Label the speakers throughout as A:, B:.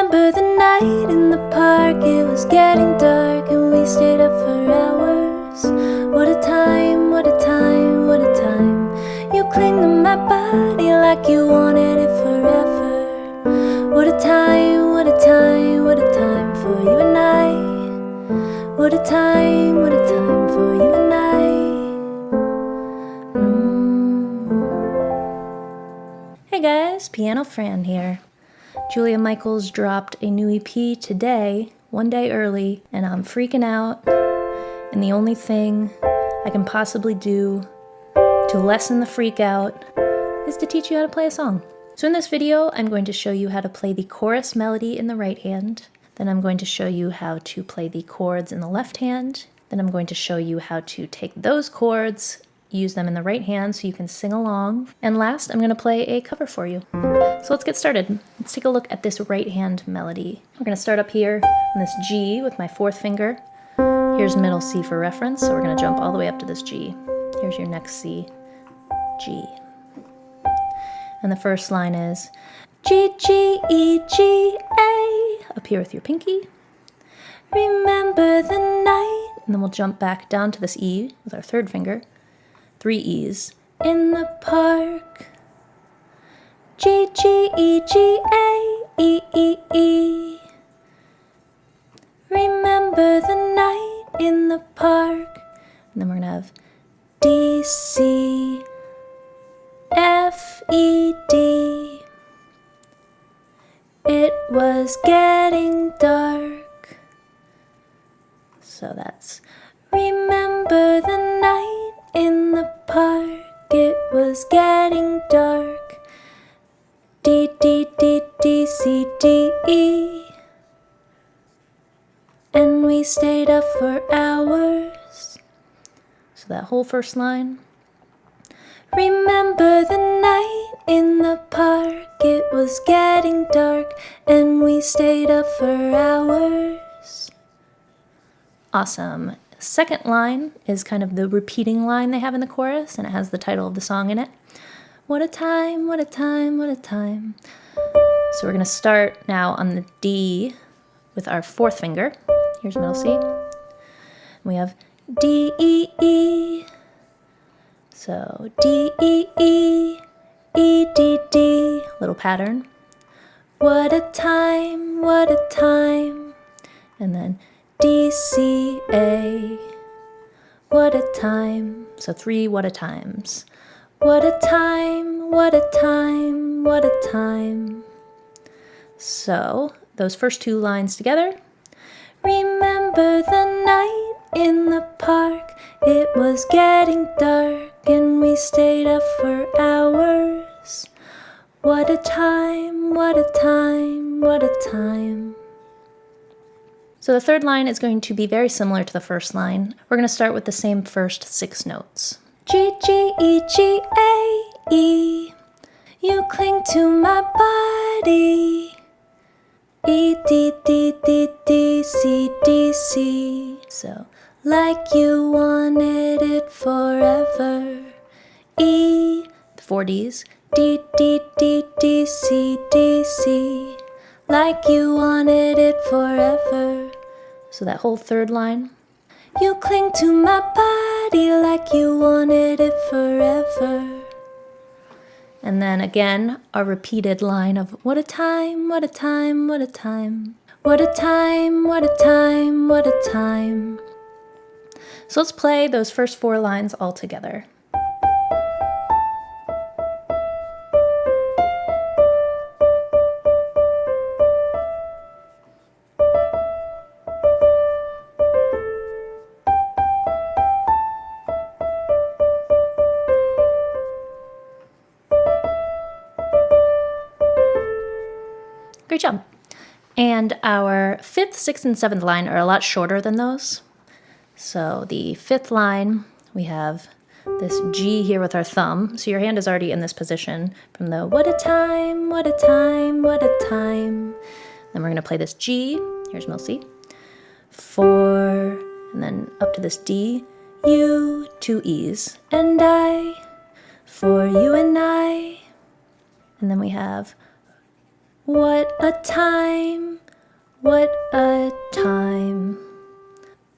A: Remember the night in the park, it was getting dark and we stayed up for hours. What a time, what a time, what a time. You cling to my body like you wanted it forever. What a time, what a time, what a time for you and I. What a time for you and I. Hey guys, Piano Fran here. Julia Michaels dropped a new EP today, one day early, and I'm freaking out. And the only thing I can possibly do to lessen the freak out is to teach you how to play a song. So in this video, I'm going to show you how to play the chorus melody in the right hand. Then I'm going to show you how to play the chords in the left hand. Then I'm going to show you how to take those chords, use them in the right hand so you can sing along. And last, I'm going to play a cover for you. So let's get started. Let's take a look at this right hand melody. We're going to start up here on this G with my fourth finger. Here's middle C for reference, so we're going to jump all the way up to this G. Here's your next C, G. And the first line is G, G, E, G, A. Up here with your pinky. Remember the night. And then we'll jump back down to this E with our third finger. 3 E's. In the park. G, G, E, G, A, E, E, E. Remember the night in the park. And then we're going to have D, C, F, E, D. It was getting dark. So that's remember the night in the park. It was getting dark. D, D, D, D, C, D, E. And we stayed up for hours. So that whole first line. Remember the night in the park. It was getting dark and we stayed up for hours. Awesome. Second line is kind of the repeating line they have in the chorus, and it has the title of the song in it. What a time, what a time, what a time. So we're going to start now on the D with our fourth finger. Here's middle C. We have D, E, E. So D, E, E, E, D, D. Little pattern. What a time, what a time. And then D, C, A. What a time. So 3 what a times. What a time, what a time, what a time. So those first 2 lines together. Remember the night in the park. It was getting dark and we stayed up for hours. What a time, what a time, what a time. So the third line is going to be very similar to the first line. We're going to start with the same first 6 notes. G, G, E, G, A, E. You cling to my body. E, D, D, D, D, C, D, C. So, like you wanted it forever. E, the 4 Ds. D, D, D, D, C, D, C. Like you wanted it forever. So that whole third line. You cling to my body like you wanted it forever. And then again, a repeated line of what a time, what a time, what a time. What a time, what a time, what a time. So let's play those first 4 lines all together. Great job. And our 5th, 6th, and 7th line are a lot shorter than those. So the 5th line, we have this G here with our thumb. So your hand is already in this position from the what a time, what a time, what a time. Then we're going to play this G. Here's middle C. 4, and then up to this D. You, 2 E's, and I, for you and I. And then we have What a time, what a time.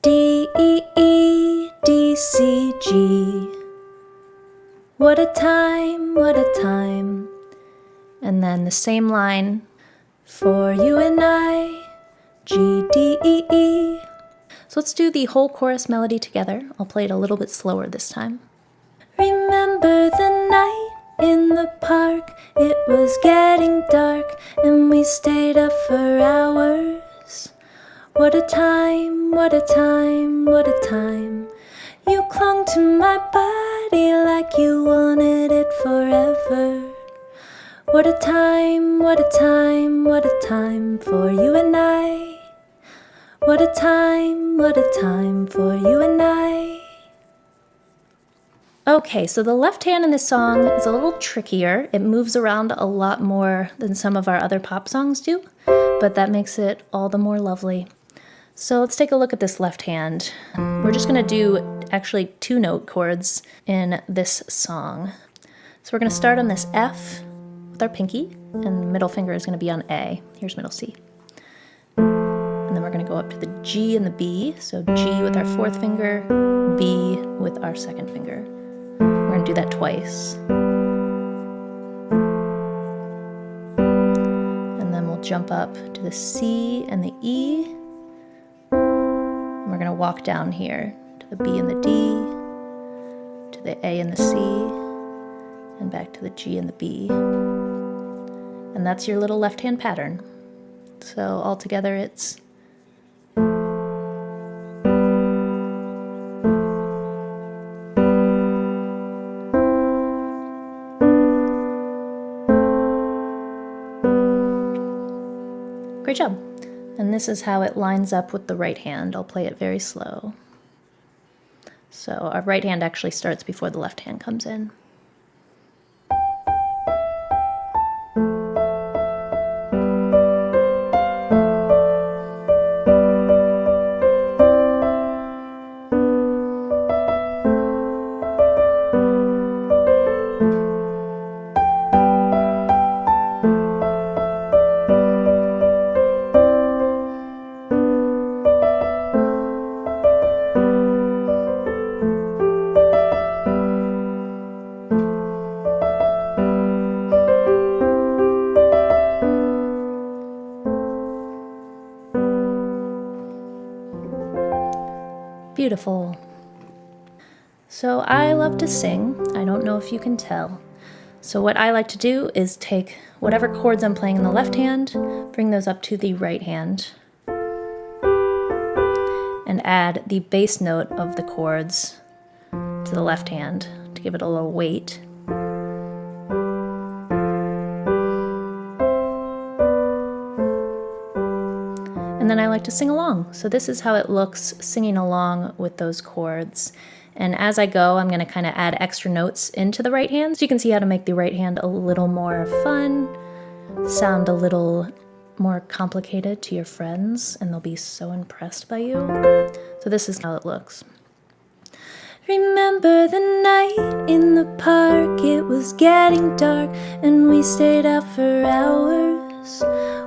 A: D, E, E, D, C, G. What a time, what a time. And then the same line for you and I, G, D, E, E. So let's do the whole chorus melody together. I'll play it a little bit slower this time. Remember the night in the park, it was getting dark and we stayed up for hours. What a time, what a time, what a time. You clung to my body like you wanted it forever. What a time, what a time, what a time for you and I. What a time for you and I. Okay, so the left hand in this song is a little trickier. It moves around a lot more than some of our other pop songs do, but that makes it all the more lovely. So let's take a look at this left hand. We're just gonna do actually 2-note chords in this song. So we're gonna start on this F with our pinky, and the middle finger is gonna be on A. Here's middle C. And then we're gonna go up to the G and the B. So G with our 4th finger, B with our 2nd finger. We're gonna do that twice. And then we'll jump up to the C and the E. And we're gonna walk down here to the B and the D, to the A and the C, and back to the G and the B. And that's your little left hand pattern. So all together it's great job. And this is how it lines up with the right hand. I'll play it very slow. So our right hand actually starts before the left hand comes in. Beautiful. So I love to sing. I don't know if you can tell. So what I like to do is take whatever chords I'm playing in the left hand, bring those up to the right hand, and add the bass note of the chords to the left hand to give it a little weight. And then I like to sing along. So this is how it looks singing along with those chords. And as I go, I'm gonna kind of add extra notes into the right hand. So you can see how to make the right hand a little more fun, sound a little more complicated to your friends, and they'll be so impressed by you. So this is how it looks. Remember the night in the park, it was getting dark and we stayed out for hours.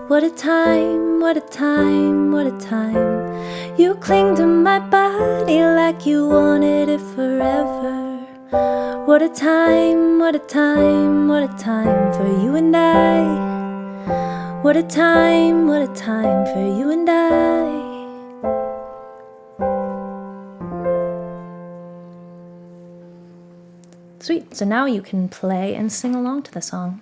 A: What a time, what a time, what a time. You cling to my body like you wanted it forever. What a time, what a time, what a time for you and I. What a time for you and I. Sweet, so now you can play and sing along to the song.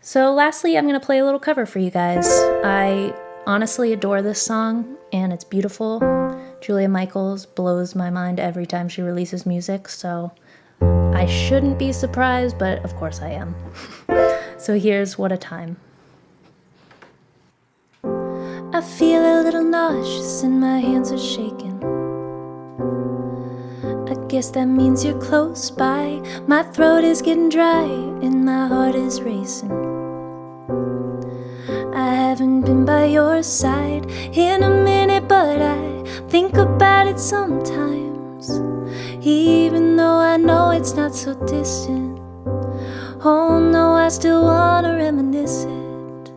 A: So lastly, I'm gonna play a little cover for you guys. I honestly adore this song and it's beautiful. Julia Michaels blows my mind every time she releases music, so I shouldn't be surprised, but of course I am. So here's What a Time. I feel a little nauseous and my hands are shaking. I guess that means you're close by. My throat is getting dry and my heart is racing. I haven't been by your side in a minute, but I think about it sometimes. Even though I know it's not so distant. Oh no, I still wanna reminisce it.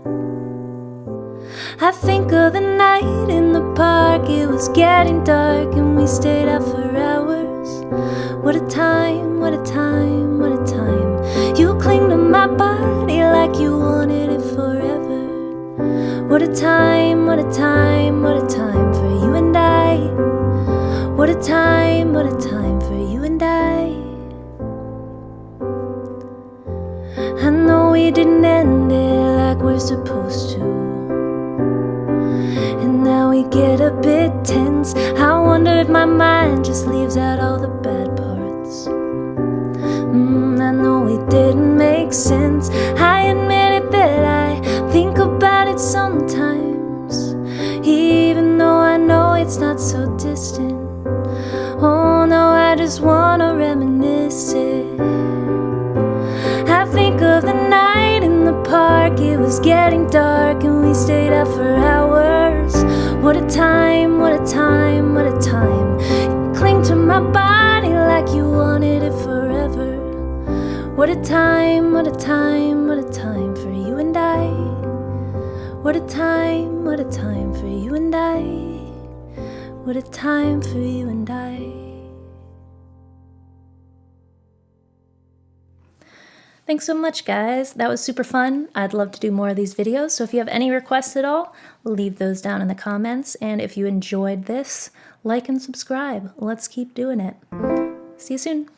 A: I think of the night in the park. It was getting dark and we stayed out for hours. What a time, what a time, what a time. You cling to my body like you wanted it forever. What a time, what a time, what a time for you and I. What a time for you and I. I know we didn't end it like we're supposed to, and now we get a bit tense. I wonder if my mind just leaves out all the bad parts. I know it didn't make sense. I admit it that I think about it sometimes, even though I know it's not so distant. Oh no, I just wanna reminisce it. I think of the night in the park. It was getting dark and we stayed out for hours. What a time, what a time, what a time. You cling to my body like you wanted it forever. What a time, what a time, what a time for you and I. What a time for you and I. What a time for you and I. Thanks so much, guys. That was super fun. I'd love to do more of these videos, so if you have any requests at all, leave those down in the comments. And if you enjoyed this, like and subscribe. Let's keep doing it. See you soon.